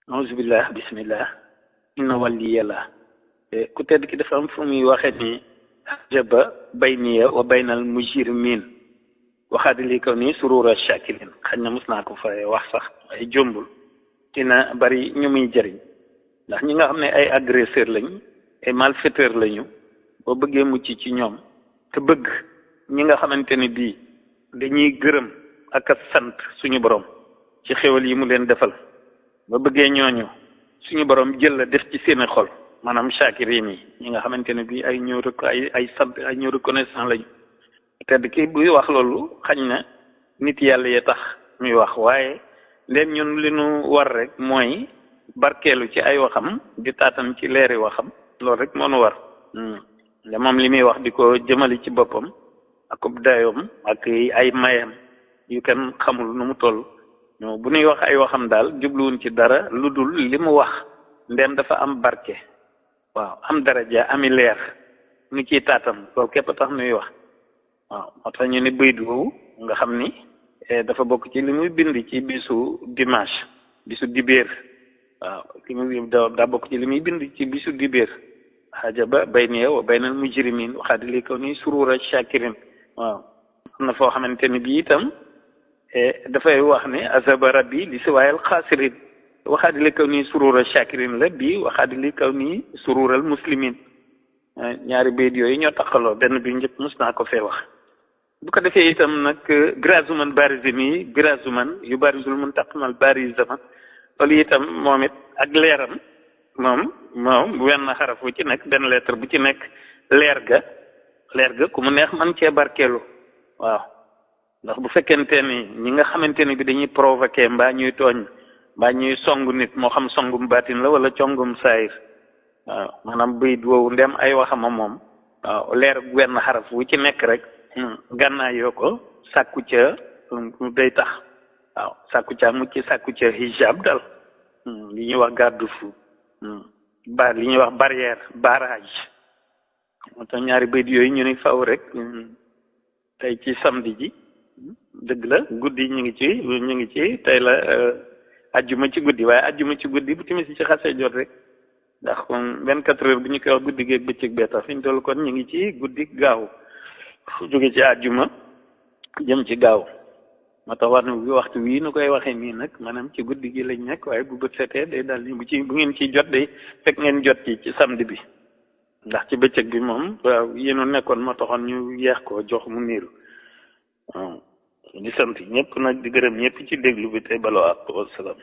auzubillah bismillah inna waliyallah ku tedd ki dafa am fu muy waxe ni jaba bayniya wa baynal mujrimin waxaadi li kaw ni surura shakirin xañ na mos naa ko fa wax sax ay jombul dina bari ñu muy jëriñ ndax ñi nga xam ne ay agresseur lañ ay malfaiteur lañu boo bëggee mucc ci ñoom te bëgg ñi nga xamante ni bii dañuy gërëm ak a sant suñu borom ci xéwal yi mu leen defal ba bëggee ñooñu suñu borom jël la def ci seeni xol maanaam shakirin yi ñi nga xamante ne bii ay ñëw rek ay sant ay ñëw reconnaissant lañu tedd ki buy wax loolu xañ na nit yàlla yee tax muy wax waaye ndéem ñun li nu war rek mooy barkeelu ci ay waxam di taatan ci leeri waxam loolu rek moo nu war nde moom li muy wax di ko jëmali ci boppam ak dayoom ak ay mayam yu kenn xamul nu mu toll bu ñuy wax ay waxam daal jubluwuñ ci dara lu dul li mu wax ndéem dafa am barke waaw am daraja ami leer nu ciy taatan loolu képp tax nuy wax waaw moo tax ñu ne baydu woowu nga xam ni dafa bokk ci li muy bind ci bisu dimanche bisu dibéer waaw li muy daa bokk ci li muy bind ci bisu dibéer xajaba bayniya wa baynal mujrimin waxaadi li kaw ni surura shakirin waaw am na foo xamante ni bii itam dafay wax ne azaba rabbi li siwaayal xaasirin waxaadi li kaw ni surura shakirin la bii waxaadi li kaw ni surural muslimin ñaari bayt yooyu ñoo taxaloo benn bi njëkk mus naa ko fee wax bu ko defee itam nag birazuman barizimi birazuman yu barizul muntaqimal barizama loolu itam moom it ak leeram moom wenn xaraf bu ci nekk benn lettre bu ci nekk leer ga ku mu neex man cee barkeelu waaw ndax bu fekkente ni ñi nga xamante ni bi dañuy provoquer mbaa ñuy tooñ mbaa ñuy song nit moo xam songum baatin la wala congum saayir waaw maanaam bayit woowu ndem ay waxama moom waaw leer wenn xaraf wu ci nekk rek gànnaay yoo ko sàkku ca day tax waaw sàkku ca mucc sàkku ca hijab dal li ñuy wax garde-fou li ñuy wax barrière barrage moo tax ñaari bayit yooyu ñu ni faw rek tey ci samedi ji dëgg la guddi ñu ngi ci tey la ajjuma ci guddi waaye ajjuma ci guddi bu timis ci xasee jot rek ndax 24 heures bu ñu koy wax guddi geeg bëccëg bee tax fi ñu toll kon ñu ngi ci guddi gaaw jóge ci àjjuma jëm ci gaaw moo tax war na waxtu wii nu koy waxee nii nag maanaam ci guddi gi lañ nekk waaye bu bët setee day daal ni bu ngeen ciy jot day fekk ngeen jot ci samedi bi ndax ci bëccëg bi moom waaw yéenu nekkoon moo taxoon ñu yeex ko jox mu niiru waaw di sant ñëpp nag di gërëm ñëpp ci déglu bi tey baloo ak wasalaam